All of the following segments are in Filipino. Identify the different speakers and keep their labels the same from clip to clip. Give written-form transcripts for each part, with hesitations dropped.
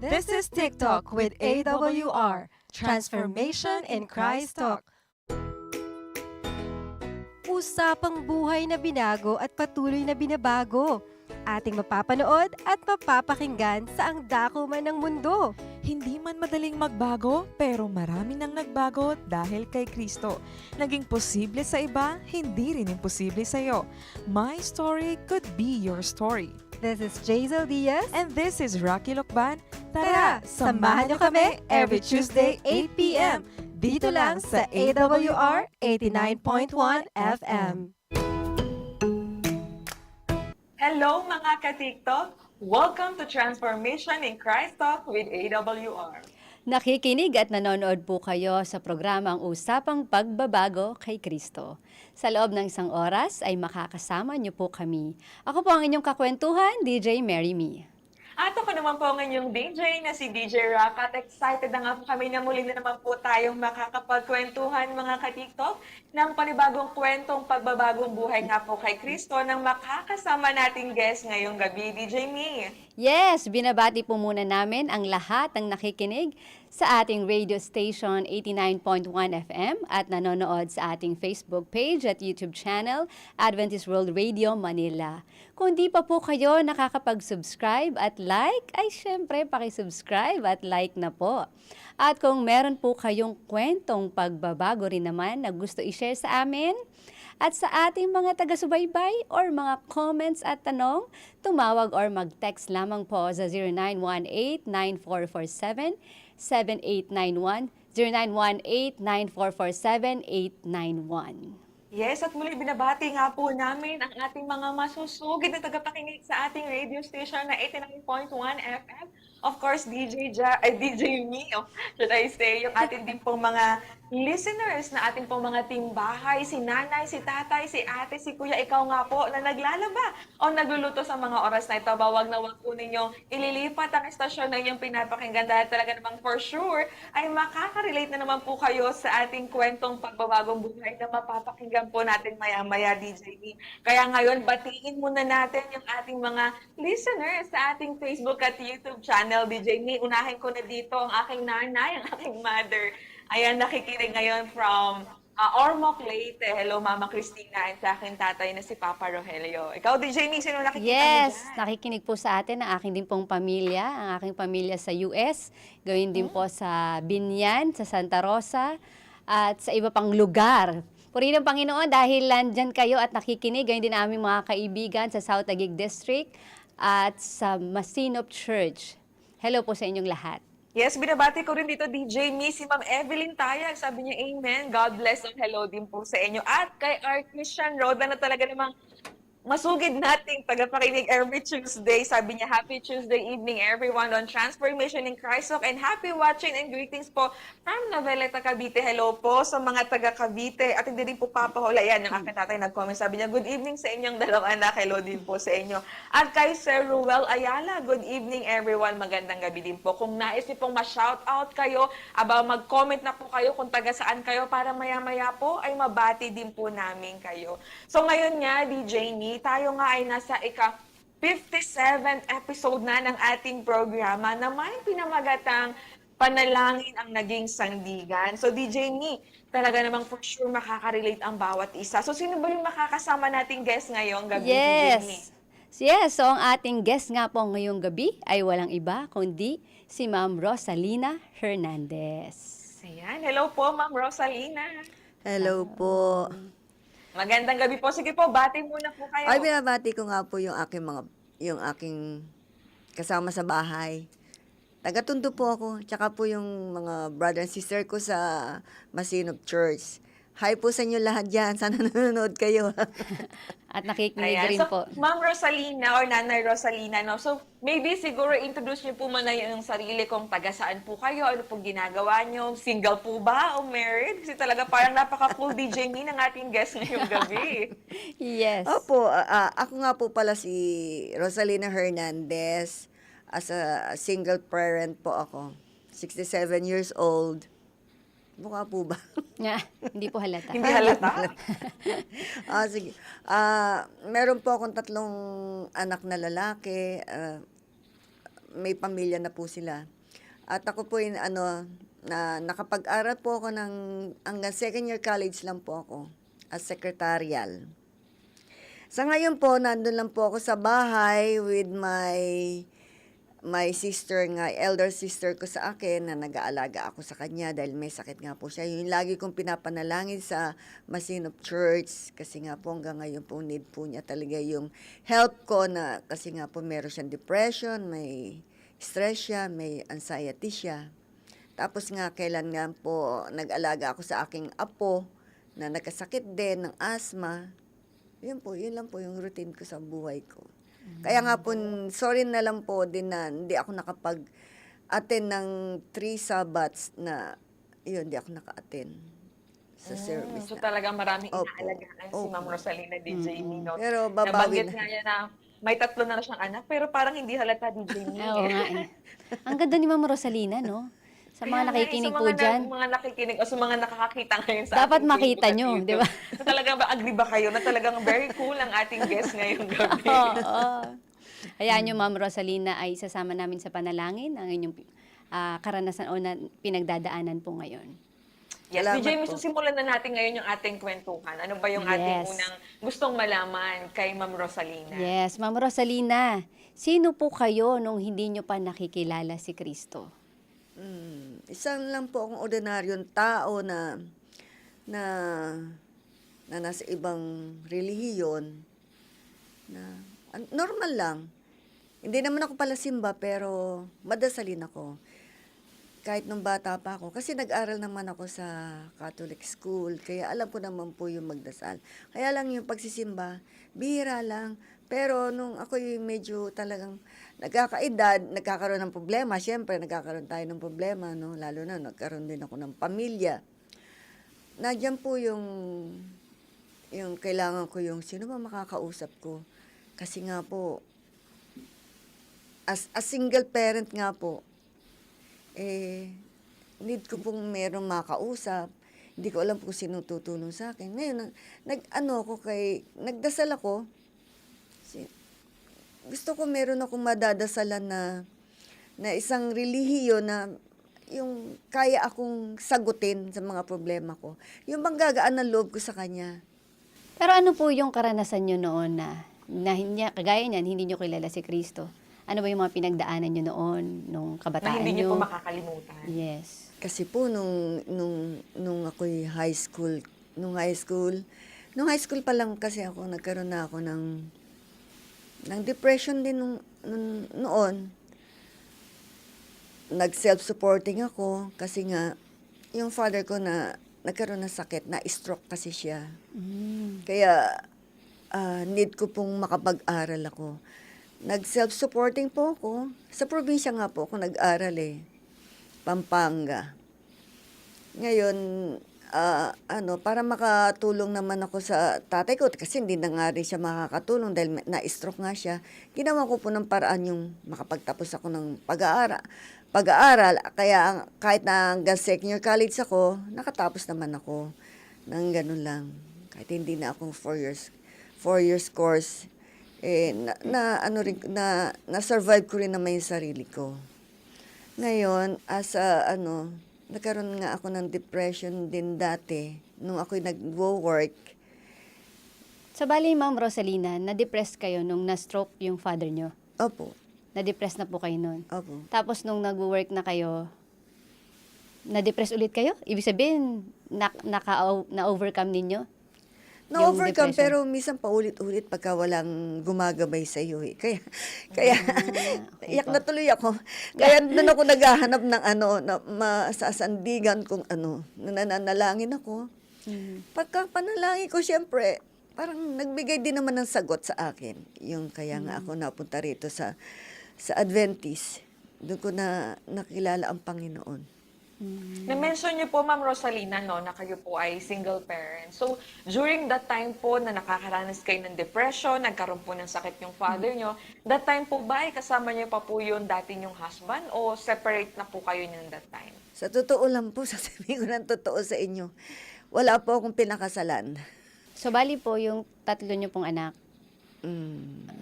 Speaker 1: This is TikTok with AWR, Transformation in Christ Talk. Usapang buhay na binago at patuloy na binabago. Ating mapapanood at mapapakinggan sa ang dako man ng mundo.
Speaker 2: Hindi man madaling magbago, pero marami nang nagbago dahil kay Kristo. Naging posible sa iba, hindi rin imposible sa iyo. My story could be your story.
Speaker 1: This is Jazel Diaz.
Speaker 2: And this is Rocky Lokban.
Speaker 1: Tara, samahan niyo kami every Tuesday 8 p.m. Dito lang sa AWR 89.1 FM.
Speaker 3: Hello mga ka-TikTok! Welcome to Transformation in Christ Talk with AWR.
Speaker 4: Nakikinig at nanonood po kayo sa programang Usapang Pagbabago kay Kristo. Sa loob ng isang oras ay makakasama niyo po kami. Ako po ang inyong kakwentuhan, DJ Mary Me.
Speaker 3: At ako naman po ang inyong DJ na si DJ Rock at excited na nga po kami na muli na naman po tayong makakapagkwentuhan mga ka-TikTok ng panibagong kwentong pagbabagong buhay nga po kay Kristo ng makakasama nating guest ngayong gabi, DJ Me.
Speaker 4: Yes, binabati po muna namin ang lahat ng nakikinig sa ating radio station 89.1 FM at nanonood sa ating Facebook page at YouTube channel, Adventist World Radio Manila. Kung di pa po kayo nakakapag-subscribe at like, ay syempre pakisubscribe at like na po. At kung meron po kayong kwentong pagbabago rin naman na gusto i-share sa amin, at sa ating mga taga-subaybay or mga comments at tanong, tumawag or mag-text lamang po sa 0918-9447-7891, 0918-9447-891.
Speaker 3: Yes, at muli binabati nga po namin ang ating mga masusugid na tagapakinig sa ating radio station na 89.1 FM. Of course, DJ Me, should I say, yung ating din pong mga listeners na ating pong mga team bahay, si nanay, si tatay, si ate, si kuya, ikaw nga po na naglalaba o nagluluto sa mga oras na ito. Bawag na wag po ninyong ililipat ang estasyon na inyong pinapakinggan dahil talaga namang for sure ay makaka-relate na naman po kayo sa ating kwentong pagbabagong buhay na mapapakinggan po natin maya-maya, DJ Me. Kaya ngayon, batiin muna natin yung ating mga listeners sa ating Facebook at YouTube channel, DJ Me. Unahin ko na dito ang aking nanay, ang aking mother. Ayan, nakikinig ngayon from Ormoc, Leyte. Hello, Mama Christina, and sa aking tatay na si Papa Rogelio. Ikaw, DJ Me, sino nakikita mo
Speaker 4: Yes,
Speaker 3: dyan?
Speaker 4: nakikinig po sa atin ang aking din pong pamilya, ang aking pamilya sa US, gawin din po sa Binyan, sa Santa Rosa, at sa iba pang lugar. Purihin ng Panginoon dahil nandyan kayo at nakikinig, gawin din aming mga kaibigan sa South Taguig District at sa Masinop Church. Hello po sa inyong lahat.
Speaker 3: Yes, binabati ko rin dito, DJ Me, si Ma'am Evelyn Tayag. Sabi niya, Amen. God bless and hello din po sa inyo. At kay Art Christian Roda na talaga namang masugid nating tagapakinig every Tuesday. Sabi niya, happy Tuesday evening everyone on Transformation in Christ Talk and happy watching and greetings po from Noveleta, Cavite. Hello po sa mga taga Cavite. At hindi rin po papahula. Yan, yung aking tatay nag-comment. Sabi niya, good evening sa inyong dalawang anak. Hello din po sa inyo. At kay Sir Ruel Ayala, good evening everyone. Magandang gabi din po. Kung nais niyo pong ma-shoutout kayo, mag-comment na po kayo kung taga saan kayo para maya-maya po ay mabati din po namin kayo. So ngayon nga, DJ Me, tayo nga ay nasa ika-57th episode na ng ating programa na may pinamagatang panalangin ang naging sandigan. So DJ Me, talaga namang for sure makaka-relate ang bawat isa. So sino ba yung makakasama nating guest ngayong gabi, DJ Me?
Speaker 4: Yes, so ang ating guest nga po ngayong gabi ay walang iba kundi si Ma'am Rosalina Hernandez.
Speaker 3: Ayan, hello po Ma'am Rosalina.
Speaker 5: Hello po.
Speaker 3: Magandang gabi po. Sige po, bati muna po kayo.
Speaker 5: Ay, binabati ko nga po yung aking kasama sa bahay. Taga-Tondo po ako. Tsaka po yung mga brother and sister ko sa Masinop Church. Hi po sa inyo lahat dyan. Sana nanonood kayo.
Speaker 4: At nakikinig
Speaker 3: Ayan.
Speaker 4: rin
Speaker 3: So,
Speaker 4: po.
Speaker 3: Ma'am Rosalina or Nanay Rosalina, no? So, maybe siguro introduce niyo po muna yung sarili kung taga saan po kayo, ano pong ginagawa niyo, single po ba o married? Kasi talaga parang napaka-cool DJ Me ng ating guest ngayong gabi.
Speaker 4: Yes.
Speaker 5: Opo, ako nga po pala si Rosalina Hernandez. As a single parent po ako. 67 years old. Mukha po ba?
Speaker 4: Nga, hindi po halata.
Speaker 3: Hindi halata?
Speaker 5: Sige. Meron po akong 3 anak na lalaki. May pamilya na po sila. At ako po yung na nakapag-aral po ako hanggang second year college lang po ako as secretarial. Sa ngayon po, nandun lang po ako sa bahay with my sister nga, elder sister ko sa akin na nag-aalaga ako sa kanya dahil may sakit nga po siya. Yung lagi kong pinapanalangin sa Masinop Church kasi nga po hanggang ngayon po need po niya talaga yung help ko na kasi nga po meron siyang depression, may stress siya, may anxiety siya. Tapos nga kailan nga po nag-alaga ako sa aking apo na nagkasakit din ng asthma. Yun lang po yung routine ko sa buhay ko. Kaya nga po, sorry na lang po din na hindi ako nakapag-attend ng 3 Sabbats na, hindi ako naka-attend sa service
Speaker 3: So
Speaker 5: na.
Speaker 3: talagang maraming
Speaker 5: Opo.
Speaker 3: inaalagaan si
Speaker 5: Opo.
Speaker 3: Ma'am Rosalina DJ Mino.
Speaker 5: Pero babawi
Speaker 3: Nabanggit
Speaker 5: na.
Speaker 3: nga niya na may 3 na siyang anak, pero parang hindi halata DJ Mino.
Speaker 4: Oo nga eh. Ang ganda ni Ma'am Rosalina, no? Sa mga nakikinig po dyan.
Speaker 3: Mga nakikinig o sa mga nakakakita ngayon sa
Speaker 4: Dapat
Speaker 3: ating
Speaker 4: makita
Speaker 3: Facebook at
Speaker 4: nyo,
Speaker 3: YouTube,
Speaker 4: di ba?
Speaker 3: Na talagang agree ba kayo na talagang very cool ang ating guest ngayong gabi?
Speaker 4: Oo. Hayaan nyo, Ma'am Rosalina, ay sasama namin sa panalangin ang inyong karanasan o na pinagdadaanan po ngayon.
Speaker 3: Yes,
Speaker 5: Salamat
Speaker 3: DJ,
Speaker 5: po.
Speaker 3: simulan na natin ngayon yung ating kwentuhan. Ano ba yung ating
Speaker 4: Yes.
Speaker 3: unang gustong malaman kay Ma'am Rosalina?
Speaker 4: Yes, Ma'am Rosalina, sino po kayo nung hindi nyo pa nakikilala si Kristo?
Speaker 5: Isang lang po akong ordinaryong tao na nasa ibang relihiyon na normal lang. Hindi naman ako pala simba pero madasalin ako. Kahit nung bata pa ako. Kasi nag-aral naman ako sa Catholic school. Kaya alam ko naman po yung magdasal. Kaya lang yung pagsisimba, bihira lang. Pero nung ako yung medyo talagang nagkakaedad, nagkakaroon ng problema. Siyempre, nagkakaroon tayo ng problema, no? Lalo na, nagkaroon din ako ng pamilya. Nandiyan po yung kailangan ko yung sino ba makakausap ko. Kasi nga po, as a single parent nga po, need ko pong merong makausap. Hindi ko alam kung sino tutulong sa akin. Ngayon, nagdasal ako. Gusto ko meron akong madadasalan na isang relihiyo na yung kaya akong sagutin sa mga problema ko. Yung bang gagaan ng loob ko sa kanya.
Speaker 4: Pero ano po yung karanasan nyo noon na kagaya niyan, hindi nyo kilala si Kristo? Ano ba yung mga pinagdaanan nyo noon, nung
Speaker 3: Na
Speaker 4: kabataan
Speaker 3: hindi niyo
Speaker 4: nyo?
Speaker 3: po makakalimutan.
Speaker 4: Yes.
Speaker 5: Kasi po nung ako'y high school pa lang kasi ako nagkaroon na ako ng depression din noon. Nag-self-supporting ako kasi nga yung father ko na nagkaroon ng sakit, na stroke kasi siya. Kaya need ko pong makapag-aral ako. Nag-self-supporting po ako. Sa probinsya nga po ako nag-aral Pampanga. Ngayon, para makatulong naman ako sa tatay ko, kasi hindi na nga rin siya makakatulong dahil na-stroke nga siya, ginawa ko po ng paraan yung makapagtapos ako ng pag-aaral. Kaya kahit na hanggang second year college ako, nakatapos naman ako ng ganun lang. Kahit hindi na akong 4 years course, na-survive ko rin naman yung sarili ko. Ngayon, nagkaroon nga ako ng depression din dati nung ako'y nag-work.
Speaker 4: So, bali, Ma'am Rosalina, na-depress kayo nung na-stroke yung father nyo?
Speaker 5: Opo,
Speaker 4: Na-depress na po kayo noon?
Speaker 5: opo.
Speaker 4: Tapos, nung nag-work na kayo, na-depress ulit kayo? Ibig sabihin, na-overcome ninyo?
Speaker 5: Na-overcome,
Speaker 4: depression.
Speaker 5: pero minsan paulit-ulit pagka walang gumagabay sa iyo. Kaya
Speaker 4: okay
Speaker 5: iyak
Speaker 4: po.
Speaker 5: na tuloy ako. Kaya doon ako naghahanap ng na masasandigan kung nananalangin ako. Pagka panalangin ko, siyempre, parang nagbigay din naman ng sagot sa akin. Yung kaya nga ako napunta rito sa Adventist. Doon ko nakilala ang Panginoon.
Speaker 3: Na-mention niyo po, Ma'am Rosalina, no, na kayo po ay single parent. So, during that time po na nakakaranas kayo ng depression, nagkaroon po ng sakit yung father niyo, that time po ba ay kasama niyo pa po yung dati niyong husband o separate na po kayo niyan that time?
Speaker 5: Sa totoo lang po, sasabihin ko ng totoo sa inyo, wala po akong pinakasalan.
Speaker 4: So, bali po, yung 3 nyo pong anak,
Speaker 5: Mm,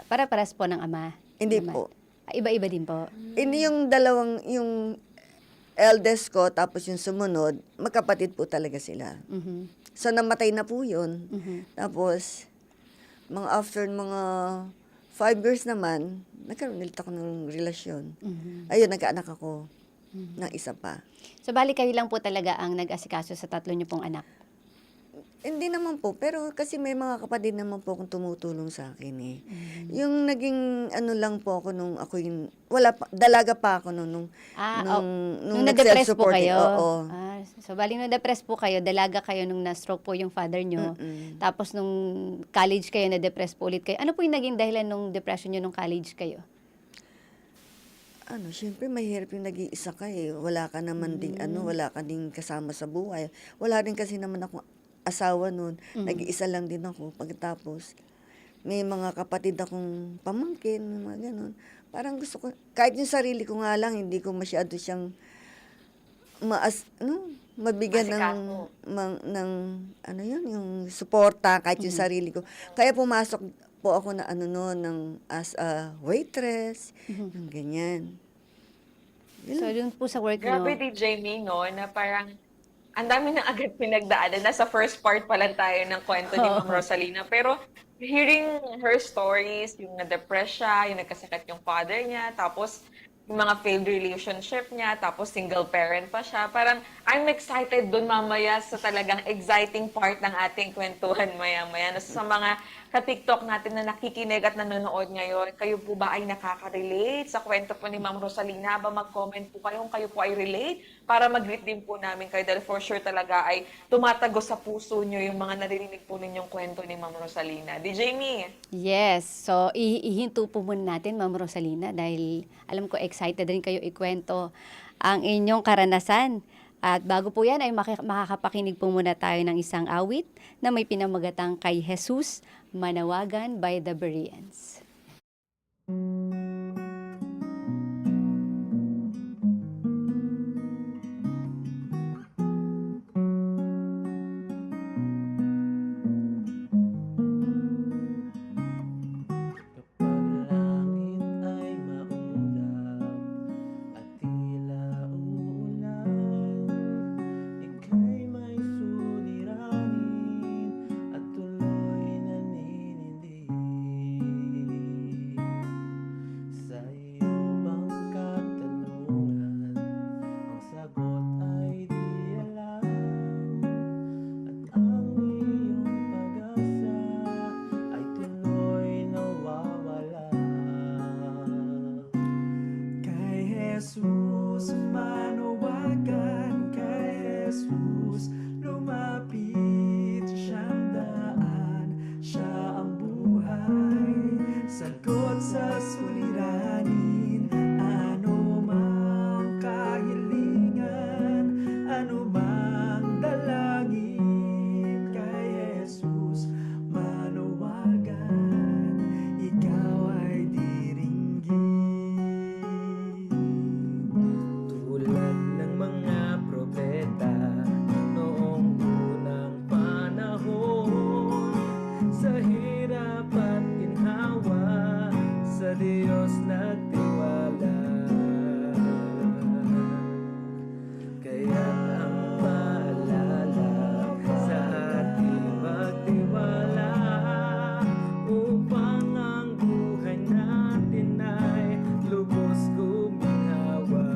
Speaker 4: para-paras po ng ama?
Speaker 5: hindi
Speaker 4: naman.
Speaker 5: po.
Speaker 4: Iba-iba din po.
Speaker 5: Ini yung dalawang, yung eldest ko, tapos yung sumunod, magkapatid po talaga sila.
Speaker 4: Mhm.
Speaker 5: So, namatay na po yun.
Speaker 4: Mhm.
Speaker 5: Tapos, after mga 5 years naman, nagkaroon ulit ako ng relasyon.
Speaker 4: Mhm.
Speaker 5: Ayun, nagkaanak ako ng isa pa.
Speaker 4: So, bali kayo lang po talaga ang nag-asikaso sa tatlo niyo pong anak?
Speaker 5: Hindi naman po, pero kasi may mga kapatid naman po akong tumutulong sa akin eh. Yung naging ano lang po ako nung ako yung, dalaga pa ako nung
Speaker 4: Nung na-depress po
Speaker 5: nag-self-supporting.
Speaker 4: kayo?
Speaker 5: Oo.
Speaker 4: So, bali nung na-depress po kayo, dalaga kayo nung na-stroke po yung father nyo.
Speaker 5: Mm-mm.
Speaker 4: Tapos nung college kayo, na-depress po ulit kayo. Ano po yung naging dahilan nung depression nyo nung college kayo?
Speaker 5: Syempre mahirap yung nag-iisa ka eh. Wala ka naman ding wala ka ding kasama sa buhay. Wala rin kasi naman akong asawa noon. Nag-iisa lang din ako. Pagkatapos, may mga kapatid akong pamangkin, mga ganun. Parang gusto ko, kahit yung sarili ko nga lang, hindi ko masyado siyang mabigyan ng yung suporta kahit yung sarili ko. Kaya pumasok po ako na as a waitress, yung ganyan.
Speaker 4: So, dun po sa work
Speaker 3: Grabe,
Speaker 4: nyo.
Speaker 3: DJ May, no, na parang ang dami nang agad pinagdaanan. Nasa first part pa lang tayo ng kwento ni Ma'am Rosalina. Pero hearing her stories, yung na-depress siya, yung nagkasakit yung father niya, tapos yung mga failed relationship niya, tapos single parent pa siya. Parang I'm excited dun mamaya sa talagang exciting part ng ating kwentuhan maya-maya. Sa mga ka-TikTok natin na nakikinig at nanonood ngayon, kayo po ba ay nakaka-relate sa kwento po ni Ma'am Rosalina? Ba mag-comment po kayo kung kayo po ay relate para mag-greet din po namin kayo dahil for sure talaga ay tumatago sa puso nyo yung mga naririnig po ninyong kwento ni Ma'am Rosalina. DJ Me!
Speaker 4: Yes. So, ihinto po muna natin, Ma'am Rosalina, dahil alam ko excited rin kayo ikwento ang inyong karanasan. At bago po yan ay makakapakinig po muna tayo ng isang awit na may pinamagatang Kay Jesus, Manawagan by the Bereans.
Speaker 6: Kapag langit ay maulap at tila uulan, ika'y may suliranin at tuloy naninindig. Sa iyo bang katanungan, ang sagot ay di alam, at ang iyong pag-asa ay tuloy nawawala. Kay Jesus manawagan, kay Jesus lumapit, siyang daan, siya ang buhay, sagot sa suliranin, ano mang kahilingan, ano mang dalangin, kay Jesus manawagan, ikaw ay diringgin. Tulad ng mga propeta noong unang panahon, sa hirap at ginhawa, sa Diyos nagtiwala. Kaya ang paalala sa ating magtiwala, upang ang buhay natin ay lubos guminhawa.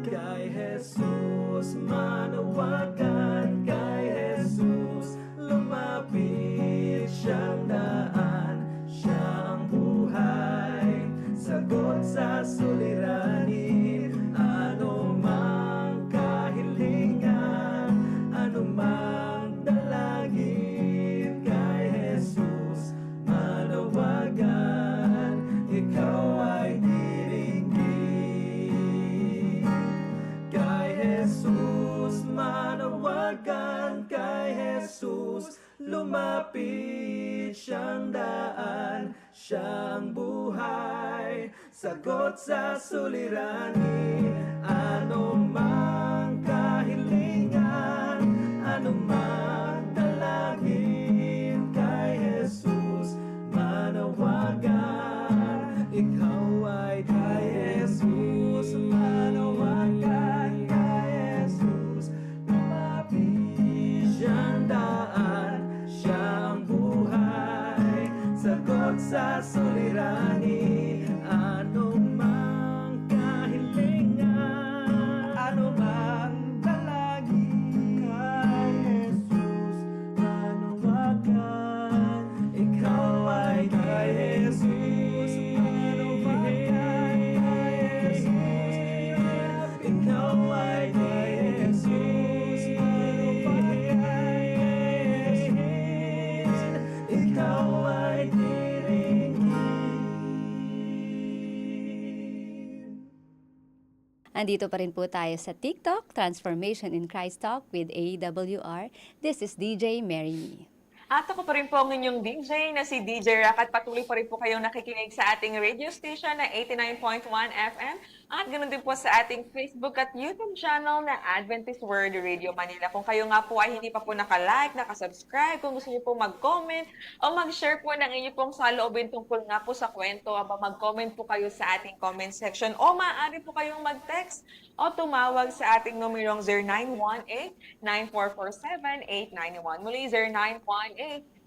Speaker 6: Kay Jesus manawagan, kay Jesus lumapit, siyang daan, siya ang buhay, sagot sa suliranin, ano mang kahilingan, ano mang dalangin, kay Jesus manawagan, ikaw ay diringgin. Kay Jesus manawagan, kay Jesus lumapit, siyang daan, siyang buhay, sagot sa suliranin, ano mang kahilingan, ano mang dalangin, kay Jesus manawagan, sa suliranin, anumang kahilingan, anumang dalangin, kay Jesus manawagan. Ikaw ay kay Jesus manawagan, kay Jesus. Ikaw ay kay Jesus manawagan, kay Jesus. Ikaw ay diringin.
Speaker 4: Andito pa rin po tayo sa TikTok, Transformation in Christ Talk with AWR. This is DJ Mary Me.
Speaker 3: At ako pa rin po ang inyong DJ na si DJ Rock at patuloy pa rin po kayong nakikinig sa ating radio station na 89.1 FM at ganoon din po sa ating Facebook at YouTube channel na Adventist Word Radio Manila. Kung kayo nga po ay hindi pa po nakalike, nakasubscribe, kung gusto niyo po mag-comment o mag-share po ng inyo pong saloobin tungkol nga po sa kwento, mag-comment po kayo sa ating comment section o maaari po kayong mag-text o tumawag sa ating numerong 0918-9447-891. Muli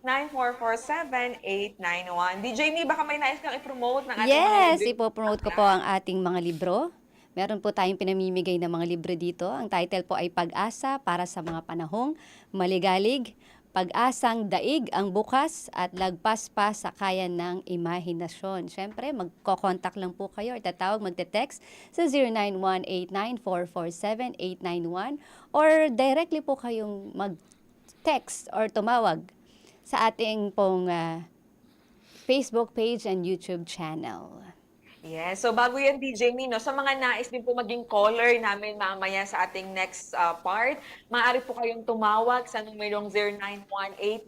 Speaker 3: 0918-9447-891. DJ Mi, baka may nais kang i-promote ng ating
Speaker 4: Yes,
Speaker 3: mga
Speaker 4: ipopromote ko po ang ating mga libro. Meron po tayong pinamimigay ng mga libro dito. Ang title po ay Pag-asa para sa mga panahong maligalig, Pag-asang daig ang bukas at lagpas pa sa kaya ng imahinasyon. Siyempre, magko-contact lang po kayo or tatawag, magte-text sa 0918-9447-891 or directly po kayong mag-text or tumawag sa ating pong Facebook page and YouTube channel.
Speaker 3: Yes, so bago yan DJ Mino, sa mga nais din po maging caller namin mamaya sa ating next part, maaari po kayong tumawag sa numerong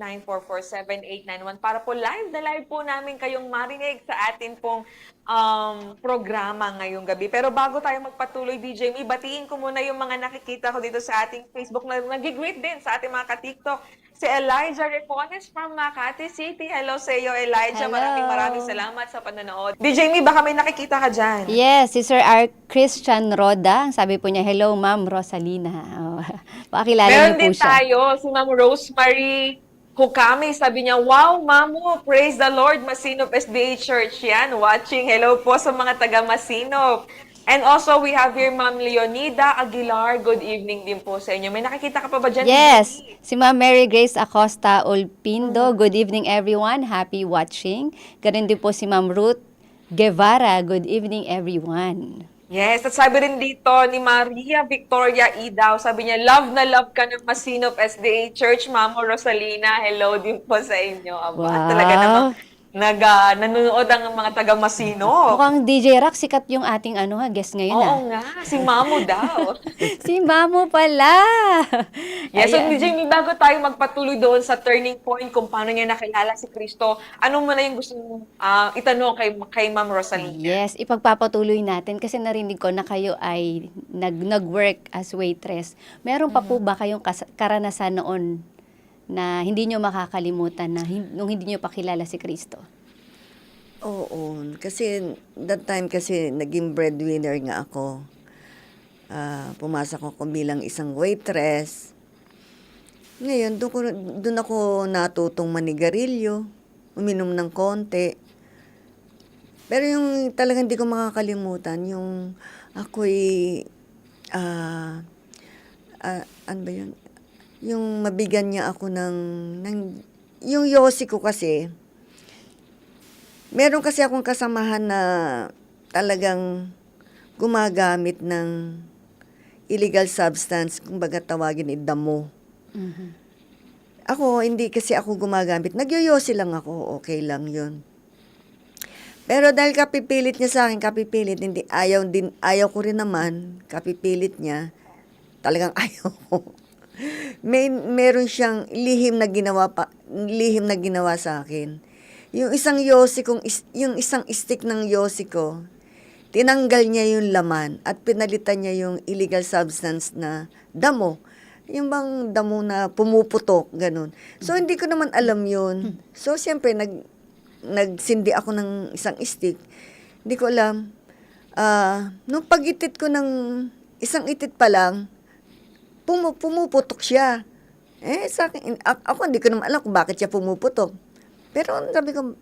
Speaker 3: 0918-9447-891 para po live na live po namin kayong marinig sa atin pong programa ngayong gabi. Pero bago tayo magpatuloy DJ Mi, batiin ko muna yung mga nakikita ko dito sa ating Facebook na nag-greet din sa ating mga ka-TikTok. Si Elijah Recones from Makati City. Hello sa iyo, Elijah.
Speaker 4: Hello.
Speaker 3: Maraming salamat sa panonood. DJ Mi, baka may nakikita ka dyan.
Speaker 4: Yes, si Sir R. Christian Roda. Sabi po niya, hello Ma'am Rosalina. Oh, pakilala
Speaker 3: Meron
Speaker 4: niyo po
Speaker 3: din
Speaker 4: siya.
Speaker 3: tayo, si Ma'am Rosemary Hukami. Sabi niya, wow, Mamu, praise the Lord, Masinop SDA Church yan. Watching. Hello po sa mga taga Masinop. And also, we have here Ma'am Leonida Aguilar. Good evening din po sa inyo. May nakikita ka pa ba dyan?
Speaker 4: Yes, si Ma'am Mary Grace Acosta Olpindo. Good evening everyone. Happy watching. Ganun din po si Ma'am Ruth Guevara. Good evening everyone.
Speaker 3: Yes, at sabi rin dito ni Maria Victoria Idaw, sabi niya, love na love ka ng Masinop SDA Church, Mamo Rosalina. Hello din po sa inyo. Aba,
Speaker 4: Wow.
Speaker 3: talaga namang nanonood ang mga taga Masinop.
Speaker 4: Mukhang DJ Rock, sikat yung ating guest ngayon.
Speaker 3: Oo nga, si Mamo daw.
Speaker 4: Si Mamo pala.
Speaker 3: Yes, so
Speaker 4: Ayan.
Speaker 3: DJ, bago tayo magpatuloy doon sa turning point kung paano niya nakilala si Kristo, ano mo na yung gusto mong itanong kay Ma'am Rosalina?
Speaker 4: Yes, ipagpapatuloy natin kasi narinig ko na kayo ay nag-work as waitress. Meron pa po ba kayong karanasan noon na hindi nyo makakalimutan na nung hindi nyo pakilala si Kristo?
Speaker 5: Oo, kasi that time kasi naging breadwinner nga ako. Pumasok ako bilang isang waitress. Ngayon, doon ako natutong manigarilyo, uminom ng konti. Pero yung talagang hindi ko makakalimutan, yung ako'y, ano ba yun? Yung mabigyan niya ako yung yosi ko kasi, meron kasi akong kasamahan na talagang gumagamit ng illegal substance, kumbaga tawagin damo. Ako, hindi kasi ako gumagamit. Nagyoyosi lang ako, okay lang yun. Pero dahil kapipilit niya sa akin, hindi, ayaw ko rin naman, kapipilit niya, talagang ayaw ko. Meron siyang lihim na ginawa sa akin. Yung isang stick ng yosi ko, tinanggal niya yung laman at pinalitan niya yung illegal substance na damo. Yung bang damo na pumuputok, ganun. So, hindi ko naman alam yun. So, siyempre, nagsindi ako ng isang stick. Hindi ko alam. Nung pag-itit ko ng isang itit pa lang, pumuputok siya. Sa akin, ako hindi ko naman alam kung bakit siya pumuputok. Pero sabi ko,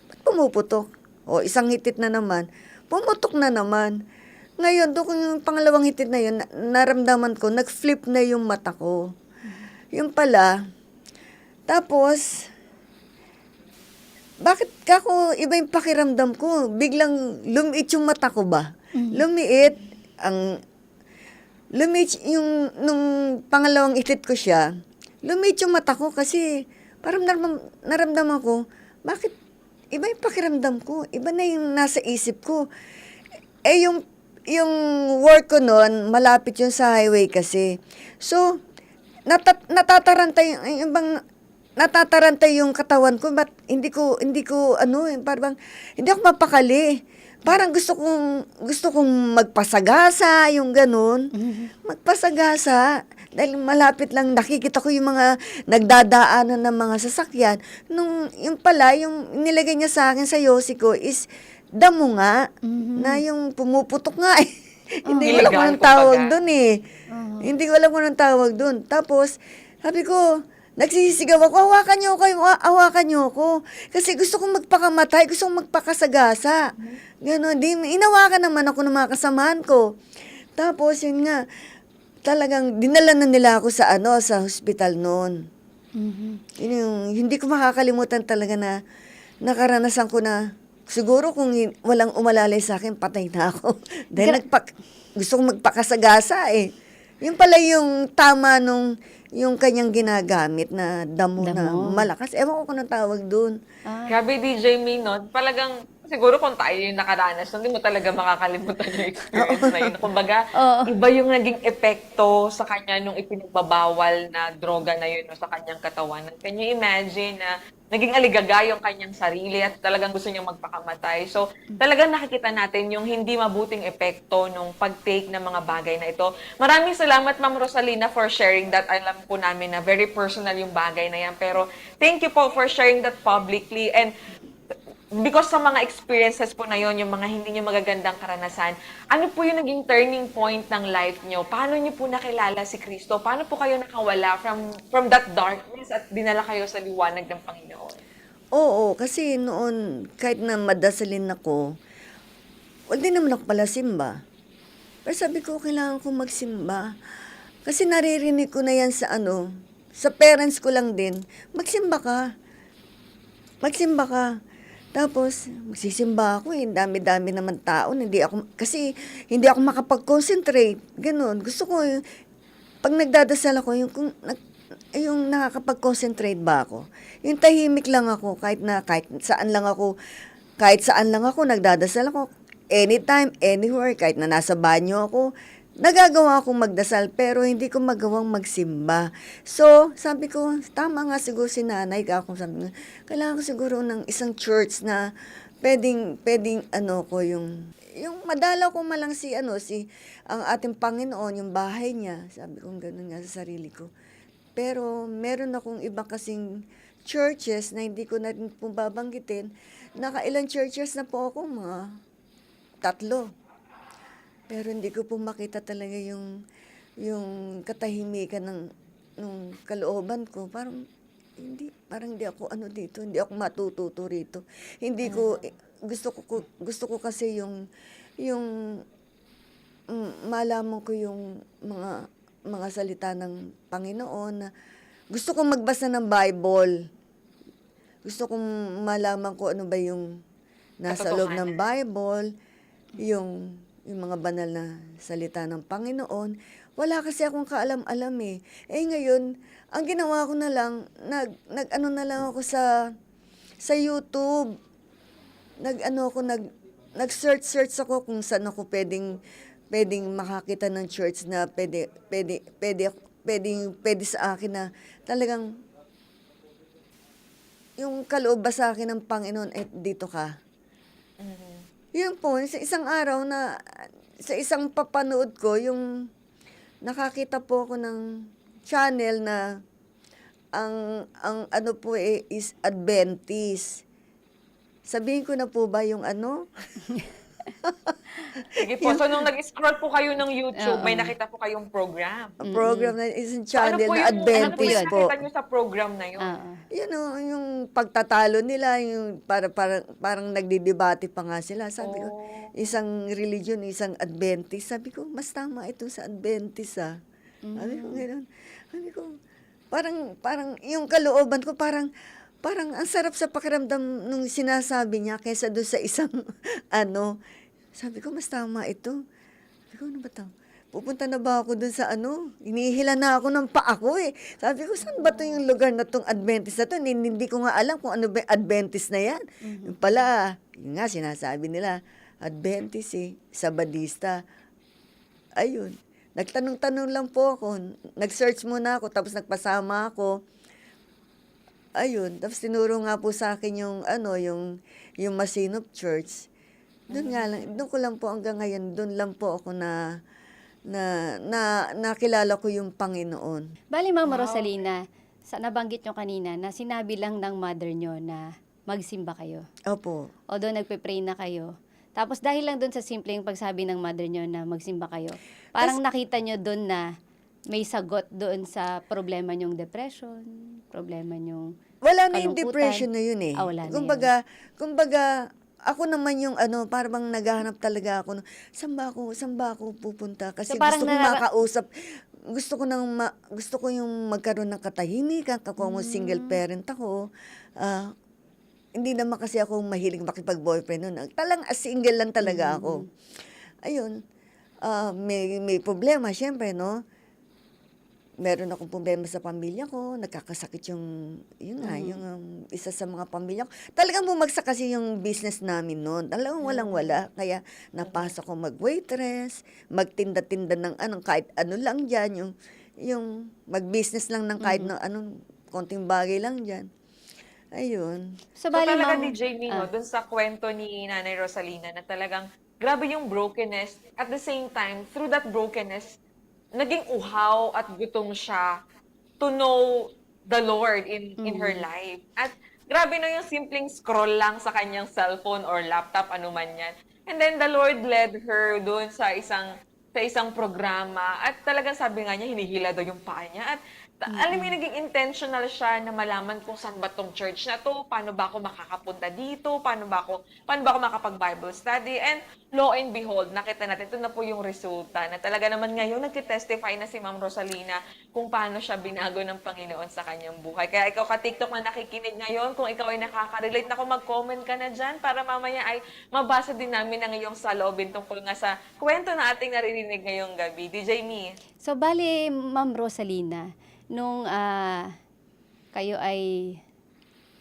Speaker 5: ba't pumuputok. O, isang hitit na naman, pumutok na naman. Ngayon, doon yung pangalawang hitit na yun, naramdaman ko, nag-flip na yung mata ko. Yung pala, tapos, bakit kako iba yung pakiramdam ko? Biglang lumiit yung mata ko ba? Lumiit, yung, nung pangalawang itit ko siya, lumiit yung mata ko kasi parang naramdaman ko, bakit iba yung pakiramdam ko? Iba na yung nasa isip ko. Eh, yung work ko noon, malapit yun sa highway kasi. So, natataranta yung katawan ko, but hindi ko parang hindi ako mapakali. Parang gusto kong magpasagasa, yung ganun. Magpasagasa. Dahil malapit lang, nakikita ko yung mga nagdadaanan ng mga sasakyan. Yung pala, yung nilagay niya sa akin sa yosi ko is damo nga, na yung pumuputok nga eh. Hindi ko alam kung anong tawag doon eh. Hindi ko alam kung anong tawag doon. Tapos, sabi ko, nagsisigaw ako, hawakan niyo ako. Kasi gusto kong magpakamatay, gusto kong magpakasagasa. Ganon, inawakan naman ako ng mga kasamahan ko. Tapos, yun nga, talagang dinala na nila ako sa hospital noon. Yun yung, hindi ko makakalimutan talaga na nakaranasan ko na, siguro kung walang umalalay sa akin, patay na ako. Dahil gusto kong magpakasagasa eh. Yun pala yung tama yung kanyang ginagamit na damo na malakas. Ewan ko kung anong tawag doon.
Speaker 3: Grabe, DJ May, no? Talagang, siguro kung tayo yung nakaranas, hindi mo talaga makakalimutan yung experience na yun. Kumbaga, iba yung naging epekto sa kanya nung ipinagbabawal na droga na yun no, sa kanyang katawan. Can you imagine na naging aligaga yung kanyang sarili at talagang gusto niyang magpakamatay. So, talagang nakikita natin yung hindi mabuting epekto nung pag-take ng mga bagay na ito. Maraming salamat, Ma'am Rosalina, for sharing that. Alam po namin na very personal yung bagay na yan. Pero thank you po for sharing that publicly. And because sa mga experiences po na yon, yung mga hindi nyo magagandang karanasan, ano po yung naging turning point ng life nyo? Paano nyo po nakilala si Kristo? Paano po kayo nakawala from that darkness at dinala kayo sa liwanag ng Panginoon?
Speaker 5: Oo, kasi noon, kahit na madasalin ako, hindi naman ako pala simba. Pero sabi ko, kailangan ko magsimba. Kasi naririnig ko na yan sa sa parents ko lang din, magsimba ka. Magsimba ka. Tapos, magsisimba ako eh. Dami-dami naman tao. Kasi hindi ako makapag-concentrate. Ganon. Gusto ko, pag nagdadasal ako, yung nakakapag-concentrate ba ako. Yung tahimik lang ako, kahit saan lang ako, nagdadasal ako. Anytime, anywhere, kahit na nasa banyo ako, nagagawa akong magdasal, pero hindi ko magawang magsimba. So, sabi ko, tama nga siguro si nanay, sabi ko, kailangan ko siguro ng isang church na pwedeng yung madalaw ko malang ang ating Panginoon, yung bahay niya. Sabi ko, gano'n nga sa sarili ko. Pero, meron akong iba kasing churches na hindi ko na rin po babanggitin. Nakailang churches na po ako, mga 3. Pero hindi ko po makita talaga yung katahimikan ng kalooban ko. Parang hindi ako dito, hindi ako matututo rito. Hindi ko gusto ko kasi yung malaman ko yung mga salita ng Panginoon na gusto kong magbasa ng Bible. Gusto kong malaman ko ano ba yung nasa loob ng Bible, yung mga banal na salita ng Panginoon. Wala kasi akong kaalam-alam eh. Eh ngayon, ang ginawa ko na lang, na lang ako sa YouTube. Nag-search ako kung saan ako pwedeng makakita ng church na pwede sa akin na talagang yung kaloob ba sa akin ng Panginoon, dito ka. Yun po, sa isang araw sa isang papanood ko, yung nakakita po ako ng channel na ang is Adventist. Sabihin ko na po ba yung
Speaker 3: Sige po. So, nung nag-scroll po kayo ng YouTube, may
Speaker 4: Oo.
Speaker 3: nakita po kayong program.
Speaker 5: Ang program na isang
Speaker 3: Ano
Speaker 5: channel
Speaker 3: po
Speaker 5: na
Speaker 3: yung, ano po
Speaker 5: Adventist
Speaker 3: yung
Speaker 5: po.
Speaker 3: nakita nyo sa program na yun?
Speaker 4: Oo.
Speaker 5: Yun o, yung pagtatalo nila, yung parang nagdidebate pa nga sila. Sabi ko,
Speaker 3: Oh.
Speaker 5: isang religion, isang Adventist. Sabi ko, mas tama ito sa Adventist Sabi ko, gano'n. Sabi ko, parang yung kalooban ko, parang ang sarap sa pakiramdam nung sinasabi niya kaysa doon sa isang sabi ko, mas tama ito. Sabi ko, ano ba ito? Pupunta na ba ako doon sa hinihila na ako ng paa ko eh. Sabi ko, saan ba to yung lugar na tong Adventist na to? Hindi ko nga alam kung ano ba yung Adventist na yan. Yung pala, yun nga sinasabi nila, Adventist Sabadista. Ayun. Nagtanong-tanong lang po ako. Nag-search muna ako, tapos nagpasama ako. Ayun, tapos tinuro nga po sa akin yung Masinop Church. Doon nga lang, doon ko lang po hanggang ngayon, doon lang po ako nakilala ko yung Panginoon.
Speaker 4: Bali, Ma'am Rosalina, nabanggit nyo kanina na sinabi lang ng mother nyo na magsimba kayo.
Speaker 5: Opo.
Speaker 4: Although nagpe-pray na kayo. Tapos dahil lang doon sa simpleng pagsabi ng mother nyo na magsimba kayo, parang nakita nyo doon na may sagot doon sa problema nyong depression, problema nyong
Speaker 5: Wala na yung
Speaker 4: kalungkutan.
Speaker 5: depression na yun eh.
Speaker 4: Wala na
Speaker 5: Kumbaga, ako naman yung parang naghahanap talaga ako. Saan ba ako pupunta? Kasi
Speaker 4: So, parang
Speaker 5: gusto ko makausap. Gusto ko yung magkaroon ng katahimikan. Kako mo single parent ako. Hindi naman kasi ako mahilig makipag-boyfriend noon. Talang single lang talaga ako. Ayun. May problema, syempre, no? Meron akong problema sa pamilya ko, nagkakasakit yung isa sa mga pamilya ko. Talagang bumagsak kasi yung business namin noon. Talagang walang-wala. Kaya napasok ko mag-waitress, magtinda-tinda ng kahit ano lang dyan, yung mag-business lang ng kahit konting bagay lang dyan. Ayun.
Speaker 3: So
Speaker 4: So, bali,
Speaker 3: talaga
Speaker 4: Ma'am,
Speaker 3: ni Jamie, dun sa kwento ni Nanay Rosalina na talagang grabe yung brokenness. At the same time, through that brokenness, naging uhaw at gutom siya to know the Lord in her life. At grabe na yung simpleng scroll lang sa kanyang cellphone or laptop, ano man yan. And then the Lord led her doon sa isang programa. At talagang sabi nga niya, hinihila daw yung paa niya. At alam mo, naging intentional siya na malaman kung saan ba tong church na to, paano ba ako makakapunta dito, paano ba ako makapag-Bible study. And lo and behold, nakita natin, ito na po yung resulta na talaga naman ngayon nagtitestify na si Ma'am Rosalina kung paano siya binago ng Panginoon sa kanyang buhay. Kaya ikaw ka-TikTok na nakikinig ngayon, kung ikaw ay nakaka-relate, naku, mag-comment ka na dyan para mamaya ay mabasa din namin ang iyong saloobin tungkol nga sa kwento na ating naririnig ngayong gabi. DJ Me.
Speaker 4: So, bali, Ma'am Rosalina, nung kayo ay,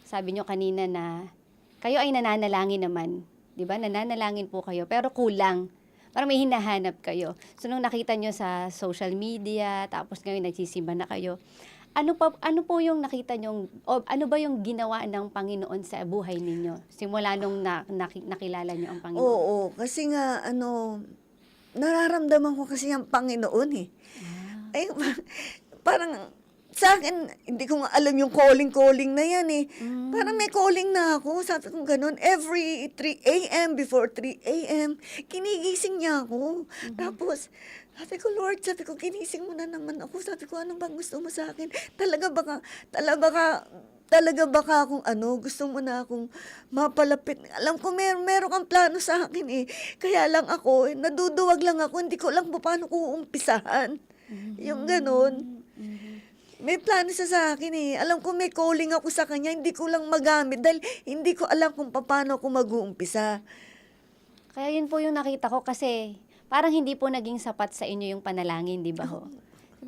Speaker 4: sabi nyo kanina na, kayo ay nananalangin naman, di ba? Nananalangin po kayo, pero kulang. Parang may hinahanap kayo. So, nung nakita nyo sa social media, tapos ngayon nagsisimba na kayo, ano po yung nakita nyo, o ano ba yung ginawa ng Panginoon sa buhay ninyo? Simula nung nakilala nyo ang Panginoon.
Speaker 5: Oo, kasi nga, nararamdaman ko kasi ang Panginoon eh. Ay, parang, sa akin, hindi ko nga alam yung calling na yan eh. Parang may calling na ako. Sabi ko ganun, every 3 a.m., before 3 a.m., kinigising niya ako. Tapos, sabi ko, Lord, ginising mo na naman ako. Sabi ko, ano bang gusto mo sa akin? Talaga baka akong gusto mo na akong mapalapit. Alam ko, meron kang plano sa akin eh. Kaya lang ako, naduduwag lang ako, hindi ko alam paano ko uumpisahan. Yung ganun. May plano siya sa akin eh. Alam ko may calling ako sa kanya, hindi ko lang magamit dahil hindi ko alam kung paano ako mag-uumpisa.
Speaker 4: Kaya yun po yung nakita ko kasi parang hindi po naging sapat sa inyo yung panalangin, di ba ho?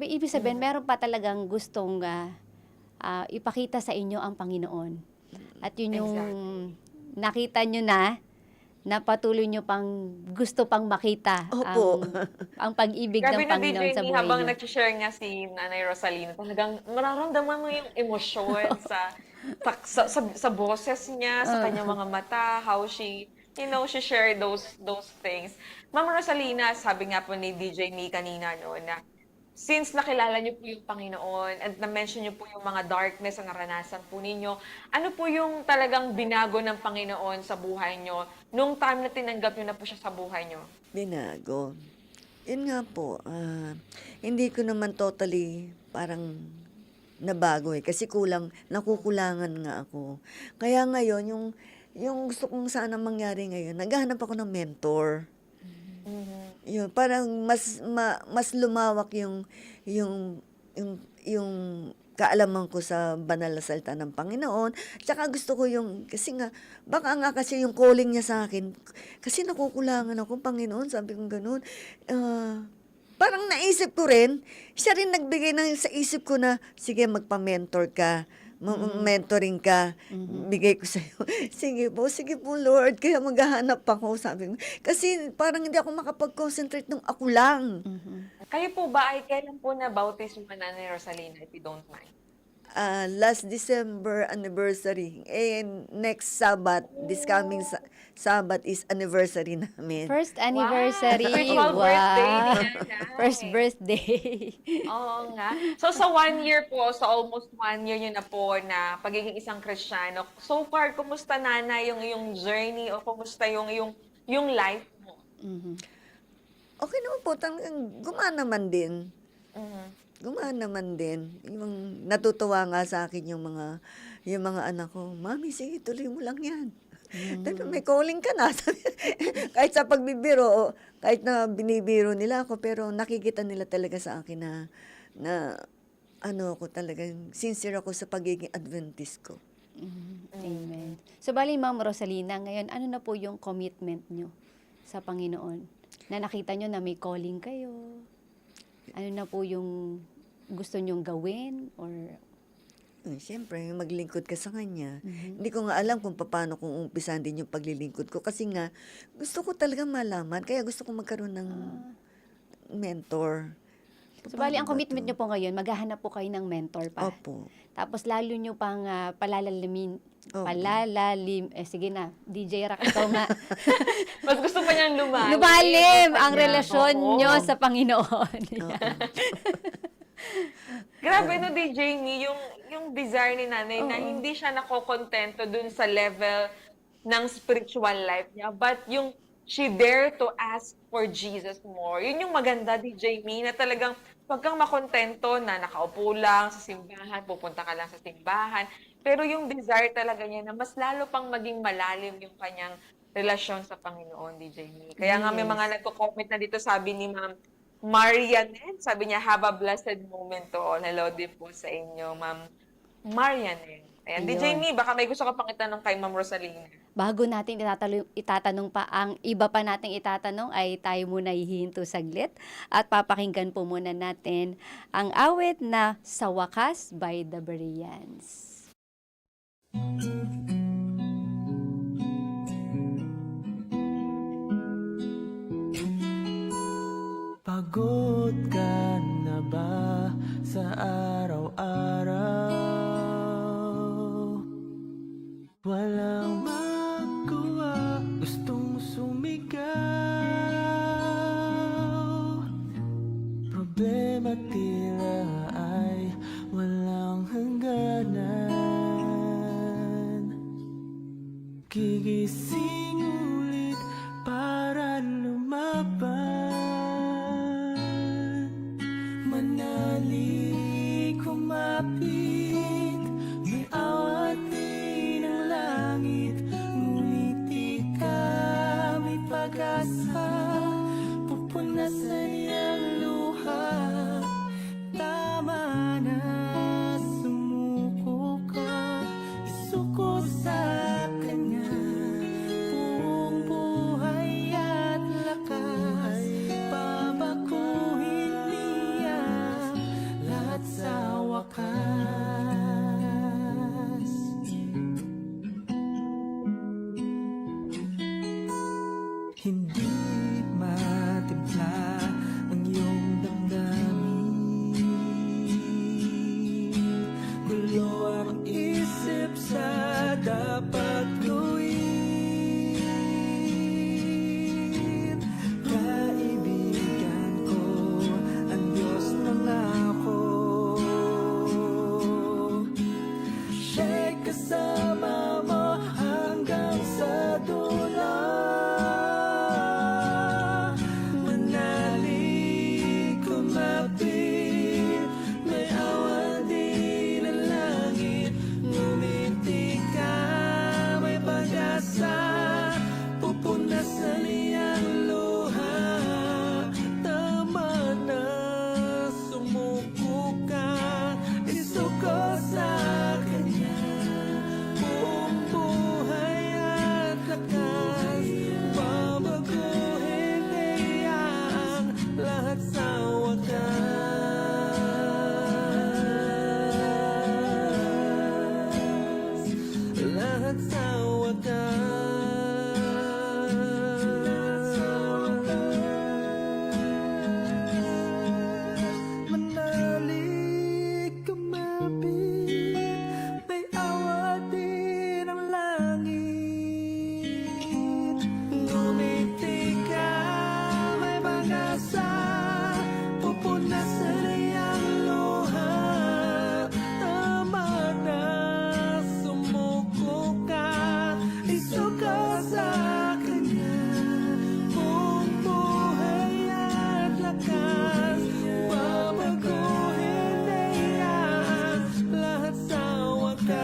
Speaker 4: Ibig sabihin, meron pa talagang gustong ipakita sa inyo ang Panginoon. At yun yung nakita nyo na patuloy nyo pang gusto pang makita
Speaker 5: Opo.
Speaker 4: ang pag-ibig
Speaker 3: Grabe
Speaker 4: ng
Speaker 3: na,
Speaker 4: Panginoon
Speaker 3: DJ
Speaker 4: sa
Speaker 3: Me,
Speaker 4: buhay
Speaker 3: habang
Speaker 4: nyo.
Speaker 3: nag-share nga si Nanay Rosalina, talagang mararamdaman mo yung emosyon sa boses niya, sa kanyang mga mata, how she shared those things. Ma'am Rosalina, sabi nga po ni DJ Me kanina, no, na since nakilala niyo po yung Panginoon at na-mention niyo po yung mga darkness na naranasan po ninyo, ano po yung talagang binago ng Panginoon sa buhay niyo nung time na tinanggap niyo na po siya sa buhay niyo?
Speaker 5: Binago. Yun nga po, hindi ko naman totally parang nabago eh. Kasi nakukulangan nga ako. Kaya ngayon, yung gusto kong sana mangyari ngayon, naghahanap ako ng mentor. Yun, parang mas lumawak yung kaalaman ko sa banal na salita ng Panginoon. Tsaka gusto ko kasi nga, baka nga kasi yung calling niya sa akin, kasi nakukulangan ako, Panginoon, sabi ko gano'n. Parang naisip ko rin, siya rin nagbigay sa isip ko na, sige, magpa-mentor ka. Mentoring ka, bigay ko sa'yo. Sige po, Lord, kaya maghahanap ako, sabi ko. Kasi parang hindi ako makapag-concentrate nung ako lang.
Speaker 3: Kayo po ba ay kailan po na-bautismo ka Nanay Rosalina, if you don't mind?
Speaker 5: Last December anniversary. Next Sabbath, this coming Sabbath is anniversary namin.
Speaker 4: First anniversary.
Speaker 3: Spiritual birthday ni Nanay.
Speaker 4: First birthday.
Speaker 3: Oo nga. So sa 1 year po, sa almost 1 year yun na po na pagiging isang Kristiyano, so far, kumusta Nanay yung journey o kumusta yung life mo?
Speaker 5: Okay naman po, gumana naman din.
Speaker 3: Mhm.
Speaker 5: Gumana naman din. Yung natutuwa nga sa akin yung mga anak ko, Mami, sige, tuloy mo lang yan. Dahil may calling ka na. Kahit sa pagbibiro, kahit na binibiro nila ako, pero nakikita nila talaga sa akin na ako talagang sincere ako sa pagiging Adventist ko.
Speaker 4: Amen. So, bali, Ma'am Rosalina, ngayon, ano na po yung commitment nyo sa Panginoon? Na nakita nyo na may calling kayo? Ano na po yung gusto nyong gawin? Or
Speaker 5: Siyempre, maglingkod ka sa Kanya. Hindi ko nga alam kung paano kung umpisan din yung paglilingkod ko. Kasi nga, gusto ko talaga malaman. Kaya gusto ko magkaroon ng mentor.
Speaker 4: So, bali, ang
Speaker 5: Paano ba
Speaker 4: commitment
Speaker 5: to?
Speaker 4: nyo po ngayon, maghahanap po kayo ng mentor pa.
Speaker 5: Opo.
Speaker 4: Tapos, lalo nyo pang
Speaker 5: Oo.
Speaker 4: sige na, DJ Rock, ikaw nga.
Speaker 3: Mas gusto pa niyang lumalim.
Speaker 4: Lumalim
Speaker 3: Sa
Speaker 4: ang
Speaker 3: kanya.
Speaker 4: relasyon
Speaker 3: Oo.
Speaker 4: nyo sa Panginoon.
Speaker 5: Oo.
Speaker 3: Grabe no, DJ Me, yung desire ni Nanay na
Speaker 4: Oo.
Speaker 3: hindi siya nakokontento dun sa level ng spiritual life niya, but yung she dare to ask for Jesus more. Yun yung maganda, DJ Me, na talagang wag kang makontento na nakaupo lang sa simbahan, pupunta ka lang sa simbahan, pero yung desire talaga niya na mas lalo pang maging malalim yung kanyang relasyon sa Panginoon, DJ Me. Kaya nga may mga nagko-comment na dito, sabi ni Ma'am Marianet, sabi niya, have a blessed moment to all. Hello din po sa inyo, Ma'am Marianet. Ayan, DJ
Speaker 4: Ayun.
Speaker 3: Me, baka may gusto ka pang itanong kay Ma'am Rosalina.
Speaker 4: Bago natin itatanong pa ang iba pa nating itatanong, ay tayo muna hihinto saglit at papakinggan po muna natin ang awit na Sa Wakas by the Bereans.
Speaker 6: Pagod ka na ba sa araw-araw? Walang magawa, gustong sumigaw. Problema tila ay walang hangganan. Gigising ulit para lumaban. Manali kumapit, may awatin ang langit. Ngunit di ka may pag-asa, pupunasan niyang luha. Tama na, sumuko ka, isuko sa kanya. pag-asa, pupunasan iyang luha. Tama na, sumuko ka, isuko sa kanya. Buong buhay at lakas, babaguhin niya ang lahat sa wakas. Lahat sa wakas. Manalik kumapit, may awatin ang langit. Ngumiti ka, may pag-asa, pupunasan iyang luha. Tama na, sumuko ka, isuka sa kanya. Buong buhay at lakas, babaguhin niya ang lahat sa wakas.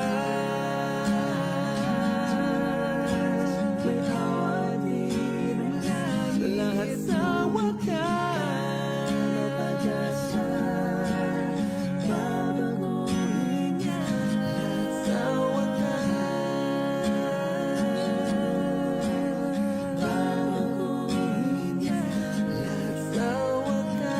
Speaker 6: May awatin ang langit, lahat sa wakas. Pag-asa, babaguhin niya lahat sa wakas. Babaguhin niya lahat sa wakas.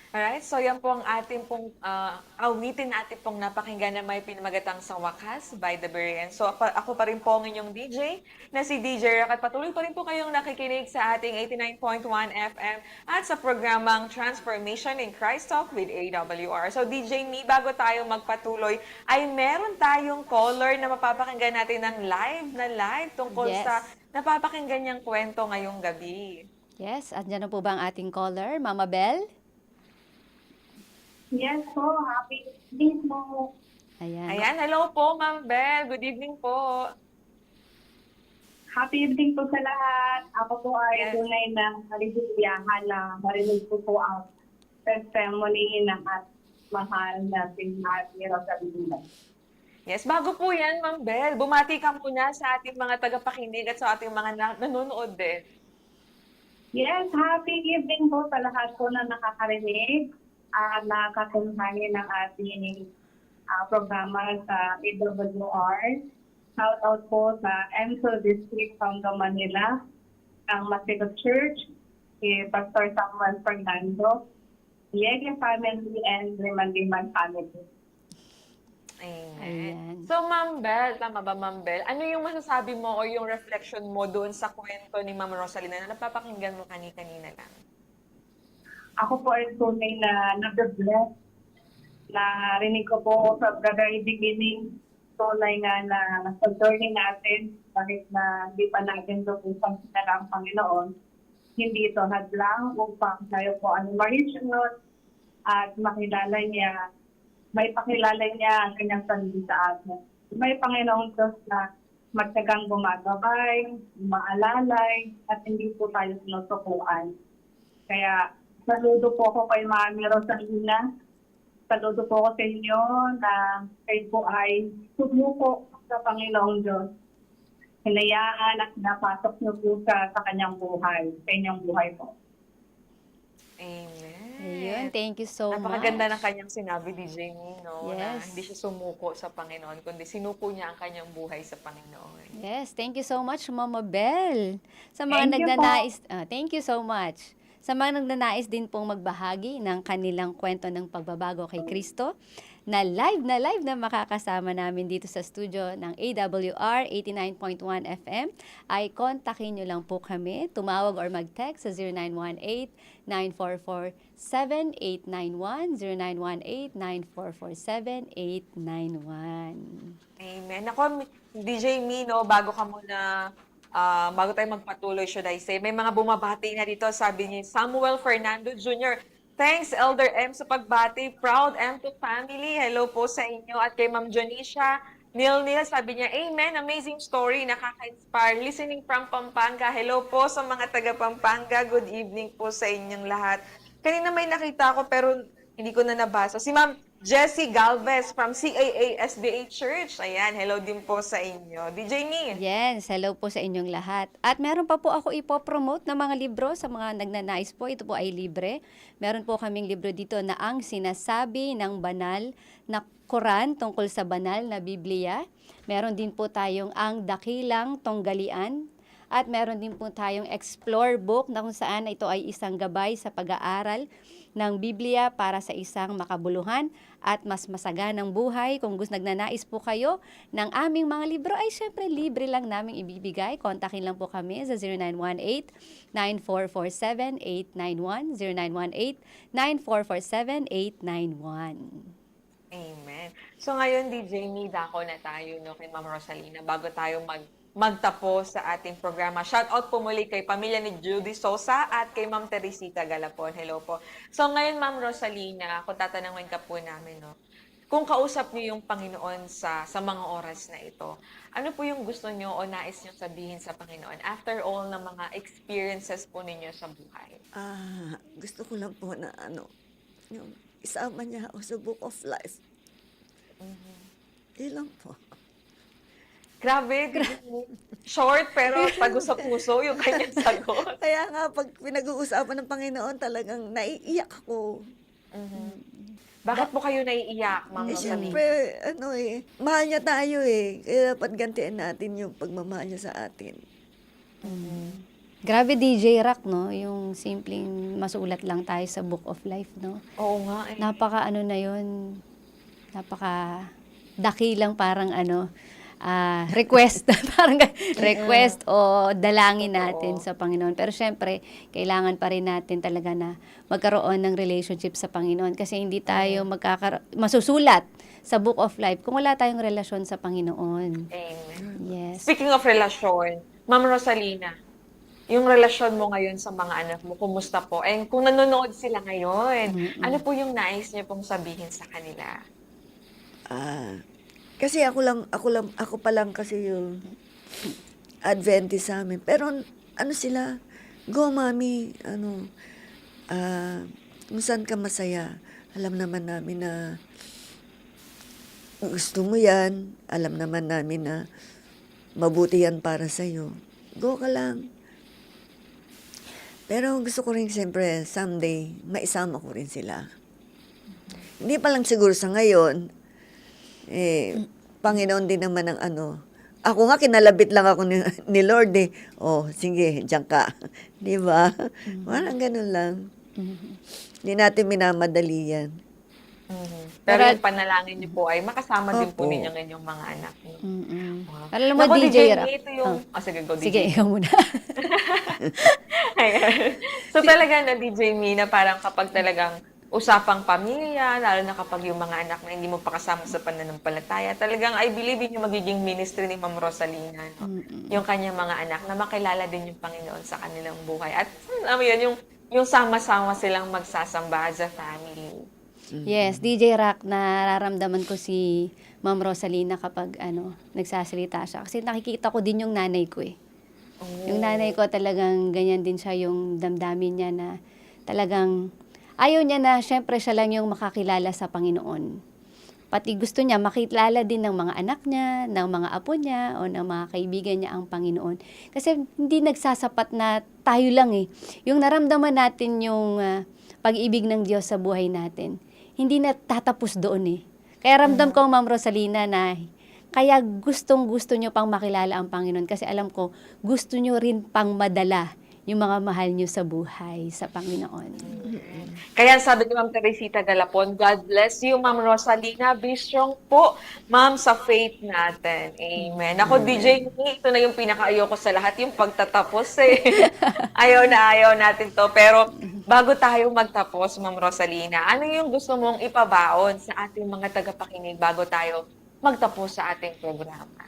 Speaker 3: Alright, so yan po ang ating pong awitin natin pong napakinggan na may pinamagatang sa wakas by the Berean. So ako pa rin po ang inyong DJ na si DJ Rack at patuloy pa rin po kayong nakikinig sa ating 89.1 FM at sa programang Transformation in Christ Talk with AWR. So DJ Me, bago tayo magpatuloy, ay meron tayong caller na mapapakinggan natin ng live tungkol
Speaker 4: Yes.
Speaker 3: sa napapakinggan niyang kwento ngayong gabi.
Speaker 4: Yes, andyan na po ba ang ating caller, Mama Bell?
Speaker 7: Yes po, happy evening po.
Speaker 4: Ayan.
Speaker 3: Ayan, hello po Ma'am Bell, good evening po.
Speaker 7: Happy evening po sa lahat. Ako po ay
Speaker 3: Yes.
Speaker 7: tunay na naliligyahan na marinig ko po ang testimony ng at mahal nating Ate Rosalina.
Speaker 3: Yes, bago po yan, Ma'am Bell, bumati ka muna sa ating mga tagapakinig at sa ating mga nanonood din.
Speaker 7: Yes, happy evening po sa lahat po na nakakarinig at nakakatunghanin ng ating programa sa AWR. Shout out po sa MSO District Tondo, Manila, ang Masiko Church, si Pastor Samuel Fernando, Yege family, and Liman family.
Speaker 3: Amen.
Speaker 4: Ayan.
Speaker 3: So, Ma'am Bell, tama ba, Ma'am Bell? Ano yung masasabi mo o yung reflection mo doon sa kwento ni Ma'am Rosalina na napapakinggan mo kanina lang?
Speaker 7: Ako po ay tunay na nag-bless. Narinig ko po sa very beginning, tunay nga na sa journey natin, kahit na hindi pa natin lubusang sinala ang Panginoon, hindi ito hadlang upang tayo po ang ma-reach out at makilala niya, may pakilala niya ang kanyang sarili sa atin. May Panginoong Diyos na magtagang gumagabay, maalalay, at hindi po tayo sinusukuan. Kaya, saludo po ako kay Mami Rosalina. Saludo po ako sa inyo na kayo po ay sumuko sa Panginoong Diyos. Hinayaan at napasok niyo po sa kanyang buhay, sa inyong buhay po.
Speaker 3: Amen.
Speaker 4: Ayun, thank you so
Speaker 3: Napakaganda
Speaker 4: much.
Speaker 3: ng kanyang sinabi, DJ Nino, na
Speaker 4: Yes.
Speaker 3: hindi siya sumuko sa Panginoon, kundi sinuko niya ang kanyang buhay sa Panginoon.
Speaker 4: Yes, thank you so much, Mama Bell. Sa mga
Speaker 7: Thank you po.
Speaker 4: nagnanais, thank you so much. Sa mga nagnanais din pong magbahagi ng kanilang kwento ng pagbabago kay Kristo, na live na makakasama namin dito sa studio ng AWR 89.1 FM, ay kontakin nyo lang po kami. Tumawag or mag-text sa 0918-944-7891, 0918-944-7891.
Speaker 3: Amen. Ako, DJ Mino, bago tayo magpatuloy, should I say, may mga bumabati na dito, sabi ni Samuel Fernando Jr. Thanks, Elder M, sa pagbati. Proud M2 family. Hello po sa inyo. At kay Ma'am Jonisha Nil, sabi niya, Amen, amazing story, nakaka-inspire. Listening from Pampanga. Hello po sa mga taga Pampanga. Good evening po sa inyong lahat. Kanina may nakita ko pero hindi ko na nabasa. Si Ma'am Jessie Galvez from CAA SDA Church. Ayan, hello din po sa inyo. DJ Me.
Speaker 4: Yes, hello po sa inyong lahat. At meron pa po ako ipopromote ng mga libro sa mga nagnanais po. Ito po ay libre. Meron po kaming libro dito na Ang Sinasabi ng Banal na Quran tungkol sa banal na Biblia. Meron din po tayong Ang Dakilang Tunggalian. At meron din po tayong Explore book na kung saan ito ay isang gabay sa pag-aaral ng Biblia para sa isang makabuluhan at mas masaganang buhay. Kung nagnanais po kayo ng aming mga libro, ay syempre libre lang namin ibibigay. Kontakin lang po kami sa 0918-9447-891, 0918-9447-891.
Speaker 3: Amen. So ngayon, DJ Me, dako na tayo no, kay Ma'am Rosalina bago tayo magtapos sa ating programa. Shout out po muli kay pamilya ni Judy Sosa at kay Ma'am Teresita Galapon. Hello po. So ngayon, Ma'am Rosalina, kung tatanungin ka po namin, no, kung kausap niyo yung Panginoon sa mga oras na ito, ano po yung gusto niyo o nais niyo sabihin sa Panginoon after all ng mga experiences po ninyo sa buhay?
Speaker 5: Gusto ko lang po na yung isama niya ako sa Book of Life. Yun lang po.
Speaker 3: Grabe. Short pero tago sa puso yung kanyang sagot.
Speaker 5: Kaya nga, pag pinag-uusapan ng Panginoon, talagang naiiyak ako.
Speaker 3: Bakit po kayo naiiyak, Ma'am Rosalina?
Speaker 5: Siyempre, mahal niya tayo Kaya dapat gantian natin yung pagmamahal niya sa atin.
Speaker 4: Grabe DJ Rock, no? Yung simpleng masulat lang tayo sa Book of Life, no?
Speaker 3: Oo nga eh.
Speaker 4: Napaka ano na yun, napaka dakilang parang request, parang request o dalangin natin sa Panginoon. Pero syempre, kailangan pa rin natin talaga na magkaroon ng relationship sa Panginoon kasi hindi tayo masusulat sa Book of Life kung wala tayong relasyon sa Panginoon.
Speaker 3: Amen.
Speaker 4: Yes.
Speaker 3: Speaking of relasyon, Ma'am Rosalina, yung relasyon mo ngayon sa mga anak mo, kumusta po? And kung nanonood sila ngayon, ano po yung nais niyo pong sabihin sa kanila?
Speaker 5: Kasi ako pa lang kasi yung Adventist sa amin. Pero sila, go mami, kung saan ka masaya. Alam naman namin na gusto mo yan. Alam naman namin na mabuti yan para sa'yo. Go ka lang. Pero gusto ko rin siyempre, someday, maisama ko rin sila. Hindi pa lang siguro sa ngayon, Panginoon din naman ang Ako nga, kinalabit lang ako ni Lord Oh, sige, diyan ka. Di ba? Parang ganun lang. Hindi natin minamadali yan.
Speaker 3: Pero yung panalangin niyo po ay makasama din po
Speaker 5: Opo.
Speaker 3: ninyo ngayong mga anak niyo. Wow.
Speaker 4: Alam mo,
Speaker 3: Naku,
Speaker 4: DJ Rock.
Speaker 3: ito yung... sige, go, DJ.
Speaker 4: Sige, ikaw muna.
Speaker 3: Ayan. So talaga na DJ Mina, parang kapag talagang usapang pamilya, lalo na kapag yung mga anak na hindi mo pa kasama sa pananampalataya, talagang I believe yun yung magiging ministry ni Ma'am Rosalina, no? Yung kanyang mga anak na makilala din yung Panginoon sa kanilang buhay. At yun, yung sama-sama silang magsasamba as a family.
Speaker 4: Yes, DJ Rock, nararamdaman ko si Ma'am Rosalina kapag nagsasalita siya. Kasi nakikita ko din yung nanay ko Yung nanay ko talagang ganyan din siya yung damdamin niya na talagang ayaw niya na syempre siya lang yung makakilala sa Panginoon. Pati gusto niya makilala din ng mga anak niya, ng mga apo niya, o ng mga kaibigan niya ang Panginoon. Kasi hindi nagsasapat na tayo lang Yung naramdaman natin yung pag-ibig ng Diyos sa buhay natin, hindi na tatapos doon Kaya ramdam ko, Ma'am Rosalina, na kaya gustong-gusto nyo pang makilala ang Panginoon kasi alam ko, gusto nyo rin pang madala yung mga mahal nyo sa buhay sa Panginoon.
Speaker 3: Kaya sabi ni Ma'am Teresita Galapon, God bless you, Ma'am Rosalina. Be strong po, Ma'am, sa faith natin. Amen. Ako, DJ, ito na yung pinaka-ayoko sa lahat, yung pagtatapos ayaw natin to. Pero bago tayo magtapos, Ma'am Rosalina, ano yung gusto mong ipabaon sa ating mga tagapakinig bago tayo magtapos sa ating programa?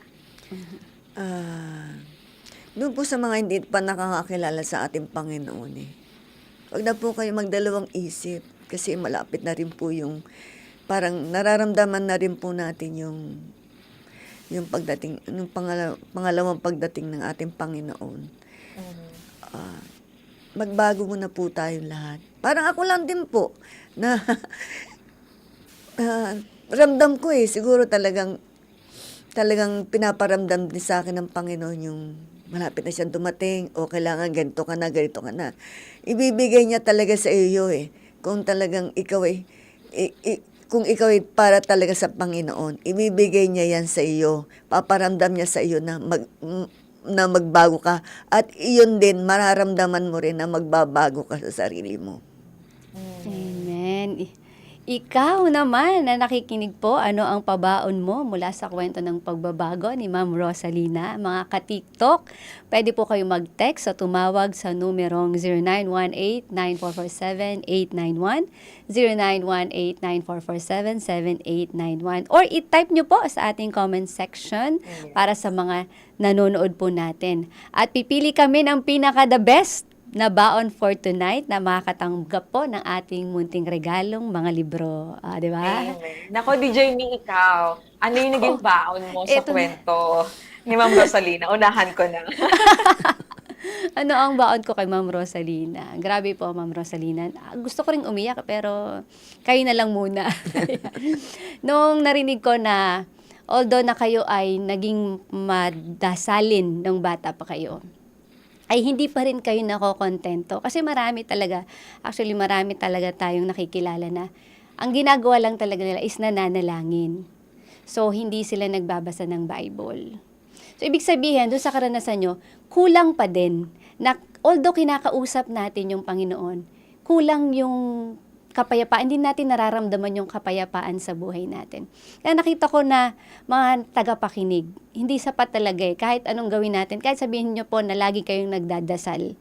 Speaker 5: Doon po sa mga hindi pa nakakakilala sa ating Panginoon Huwag na po kayo magdalawang isip kasi malapit na rin po yung parang nararamdaman na rin po natin yung pagdating, yung pangalawang pagdating ng ating Panginoon. Magbago muna po tayong lahat. Parang ako lang din po na Ramdam ko siguro talagang pinaparamdam din sa akin ng Panginoon yung malapit na siyang dumating o kailangan ganito ka na, ganito ka na. Ibibigay niya talaga sa iyo kung talagang ikaw kung ikaw para talaga sa Panginoon, ibibigay niya yan sa iyo. Paparamdam niya sa iyo na magbago ka. At iyon din, mararamdaman mo rin na magbabago ka sa sarili mo.
Speaker 4: Amen. Ikaw naman na nakikinig po, ano ang pabaon mo mula sa kwento ng pagbabago ni Ma'am Rosalina? Mga ka-TikTok, pwede po kayo mag-text o tumawag sa numerong 0918-9447-891, 0918-9447-7891, or i-type nyo po sa ating comment section para sa mga nanonood po natin. At pipili kami ng pinaka-the best na baon for tonight na makakatanggap po ng ating munting regalong mga libro. Di ba?
Speaker 3: Amen. Nako, DJ Mi, ikaw, ano yung naging baon mo sa
Speaker 4: Eto na.
Speaker 3: kwento ni Ma'am Rosalina? Unahan ko na.
Speaker 4: Ano ang baon ko kay Ma'am Rosalina? Grabe po, Ma'am Rosalina. Gusto ko ring umiyak, pero kayo na lang muna. Nung narinig ko na, although na kayo ay naging madasalin nung bata pa kayo, ay hindi pa rin kayo nakokontento. Kasi marami talaga tayong nakikilala na ang ginagawa lang talaga nila is nananalangin. So, hindi sila nagbabasa ng Bible. So, ibig sabihin, doon sa karanasan nyo, kulang pa din. Na, although kinakausap natin yung Panginoon, kulang yung kapayapaan. Hindi natin nararamdaman yung kapayapaan sa buhay natin. Kaya nakita ko na mga tagapakinig, hindi sapat talaga kahit anong gawin natin. Kahit sabihin nyo po na lagi kayong nagdadasal,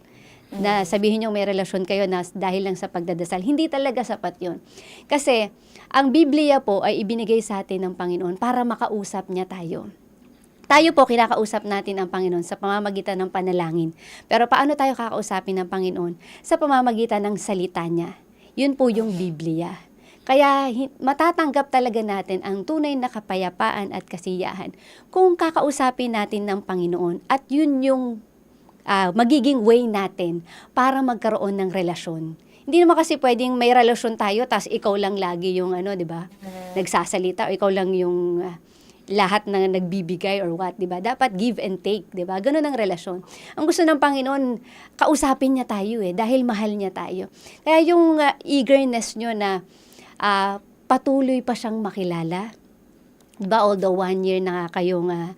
Speaker 4: na sabihin nyo may relasyon kayo na dahil lang sa pagdadasal, hindi talaga sapat yon. Kasi ang Biblia po ay ibinigay sa atin ng Panginoon para makausap niya tayo. Tayo po, kinakausap natin ang Panginoon sa pamamagitan ng panalangin. Pero paano tayo kakausapin ng Panginoon? Sa pamamagitan ng salita niya. Yun po yung Biblia. Kaya matatanggap talaga natin ang tunay na kapayapaan at kasiyahan kung kakausapin natin ng Panginoon, at yun yung magiging way natin para magkaroon ng relasyon. Hindi naman kasi pwedeng may relasyon tayo tas ikaw lang lagi yung di ba? Nagsasalita, o ikaw lang yung lahat na nagbibigay or what, di ba? Dapat give and take, di ba? Ganun ang relasyon. Ang gusto ng Panginoon, kausapin niya tayo dahil mahal niya tayo. Kaya yung eagerness nyo na patuloy pa siyang makilala, di ba? Although 1 year na kayong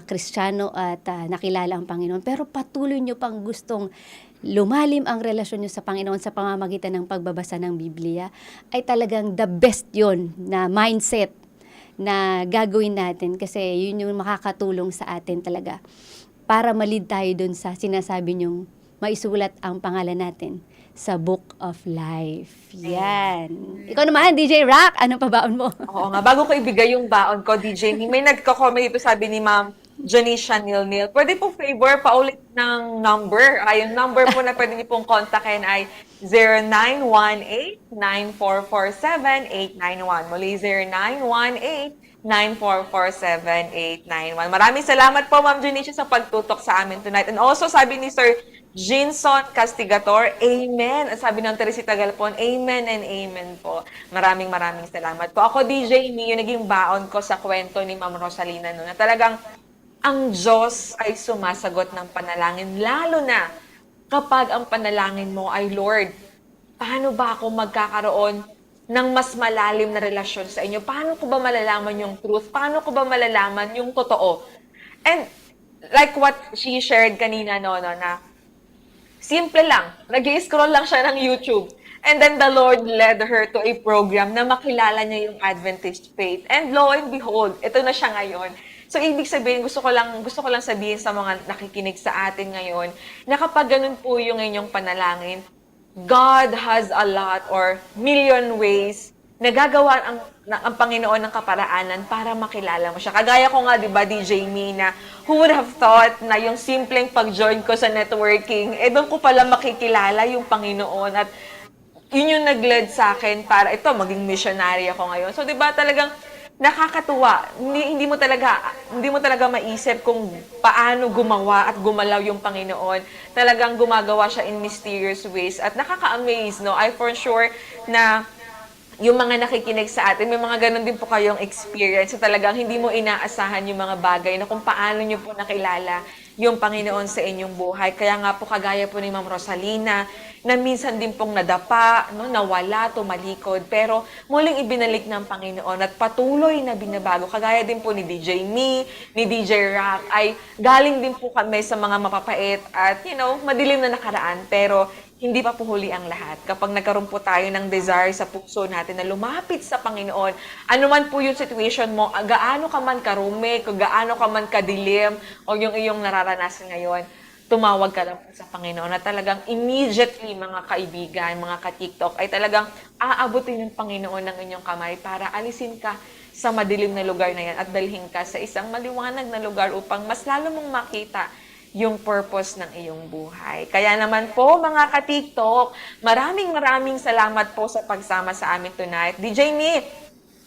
Speaker 4: Kristiyano at nakilala ang Panginoon, pero patuloy nyo pang gustong lumalim ang relasyon nyo sa Panginoon sa pamamagitan ng pagbabasa ng Biblia, ay talagang the best yon na mindset na gagawin natin, kasi yun yung makakatulong sa atin talaga para malid tayo dun sa sinasabi nyong maisulat ang pangalan natin sa Book of Life. Yan. Ikaw naman, DJ Rock, ano pa baon mo?
Speaker 3: Oo nga, bago ko ibigay yung baon ko, DJ Mi, may nagko-comment dito, sabi ni Ma'am Janisha Nilnil. Pwede po favor, paulit ng number. Yung number po na pwede niyo pong kontakin ay 0918-9447-891. Muli, 0918-9447-891. Maraming salamat po, Ma'am Janisha, sa pagtutok sa amin tonight. And also, sabi ni Sir Jinson Castigator, Amen. At sabi ng Teresita Galpon, Amen and Amen po. Maraming salamat po. Ako, DJ Mi, yung naging baon ko sa kwento ni Ma'am Rosalina, na talagang ang Diyos ay sumasagot ng panalangin, lalo na kapag ang panalangin mo ay, Lord, paano ba ako magkakaroon ng mas malalim na relasyon sa inyo? Paano ko ba malalaman yung truth? Paano ko ba malalaman yung totoo? And like what she shared kanina, na simple lang, nag-i-scroll lang siya ng YouTube. And then the Lord led her to a program na makilala niya yung Adventist faith. And lo and behold, ito na siya ngayon. So, ibig sabihin, gusto ko lang sabihin sa mga nakikinig sa atin ngayon, na kapag ganun po yung inyong panalangin, God has a lot or million ways na gagawa ang Panginoon ng kaparaanan para makilala mo siya. Kagaya ko nga, di ba, DJ Mi, na who would have thought na yung simpleng pag-join ko sa networking, doon ko pala makikilala yung Panginoon, at yun yung nag-led sa akin para maging missionary ako ngayon. So, di ba, talagang nakakatuwa. Hindi mo talaga maisip kung paano gumawa at gumalaw yung Panginoon. Talagang gumagawa siya in mysterious ways at nakaka-amaze, no? I for sure na yung mga nakikinig sa atin, may mga ganun din po kayong experience na talagang hindi mo inaasahan yung mga bagay na kung paano nyo po nakilala yung Panginoon sa inyong buhay. Kaya nga po kagaya po ni Ma'am Rosalina, na minsan din pong nadapa, no, nawala, tumalikod, pero muling ibinalik ng Panginoon at patuloy na binabago. Kagaya din po ni DJ Me, ni DJ Rock, ay galing din po kami sa mga mapapait at, madilim na nakaraan, pero hindi pa po huli ang lahat. Kapag nagkaroon po tayo ng desire sa puso natin na lumapit sa Panginoon, ano man po yung situation mo, gaano ka man karumi, kung gaano ka man kadilim, o yung iyong nararanasan ngayon, tumawag ka lang po sa Panginoon na talagang immediately, mga kaibigan, mga ka-TikTok, ay talagang aabutin ng Panginoon ng inyong kamay para alisin ka sa madilim na lugar na yan at dalhin ka sa isang maliwanag na lugar upang mas lalo mong makita yung purpose ng iyong buhay. Kaya naman po, mga ka-TikTok, maraming salamat po sa pagsama sa amin tonight. DJ Me,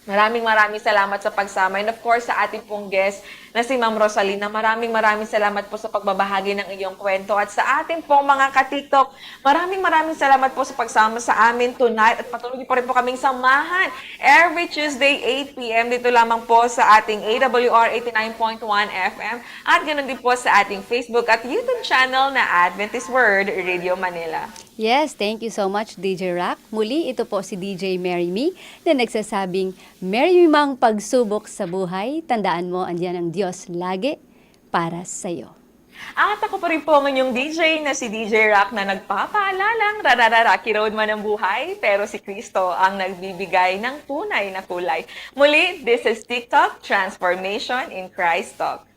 Speaker 3: maraming salamat sa pagsama. And of course, sa ating pong guest na si Ma'am Rosalina, maraming salamat po sa pagbabahagi ng iyong kwento. At sa ating pong mga ka-TikTok, maraming salamat po sa pagsama sa amin tonight. At patuloy po rin po kaming samahan every Tuesday, 8 p.m. dito lamang po sa ating AWR 89.1 FM. At ganoon din po sa ating Facebook at YouTube channel na Adventist Word Radio Manila.
Speaker 4: Yes, thank you so much, DJ Rock. Muli, ito po si DJ Mary Me na nagsasabing, Mary Me mang pagsubok sa buhay, tandaan mo, andyan ang Diyos lagi para sa'yo.
Speaker 3: At ako pa rin po ang inyong DJ na si DJ Rock na nagpapaalalang Rocky Road man ang buhay, pero si Kristo ang nagbibigay ng tunay na kulay. Muli, this is TikTok Transformation in Christ Talk.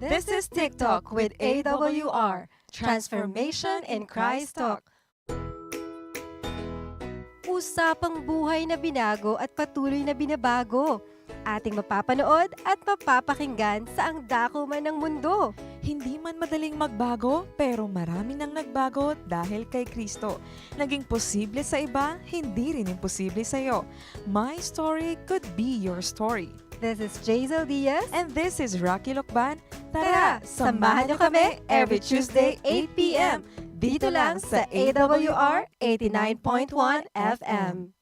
Speaker 1: This is TikTok with AWR, Transformation in Christ Talk. Usapang buhay na binago at patuloy na binabago. Ating mapapanood at mapapakinggan sa ang dako man ng mundo.
Speaker 2: Hindi man madaling magbago, pero marami nang nagbago dahil kay Kristo. Naging posible sa iba, hindi rin imposible sa iyo. My story could be your story.
Speaker 1: This is Jazel Diaz.
Speaker 2: And this is Rocky Lokban.
Speaker 1: Tara, samahan niyo kami every Tuesday 8 p.m. dito lang sa AWR 89.1 FM.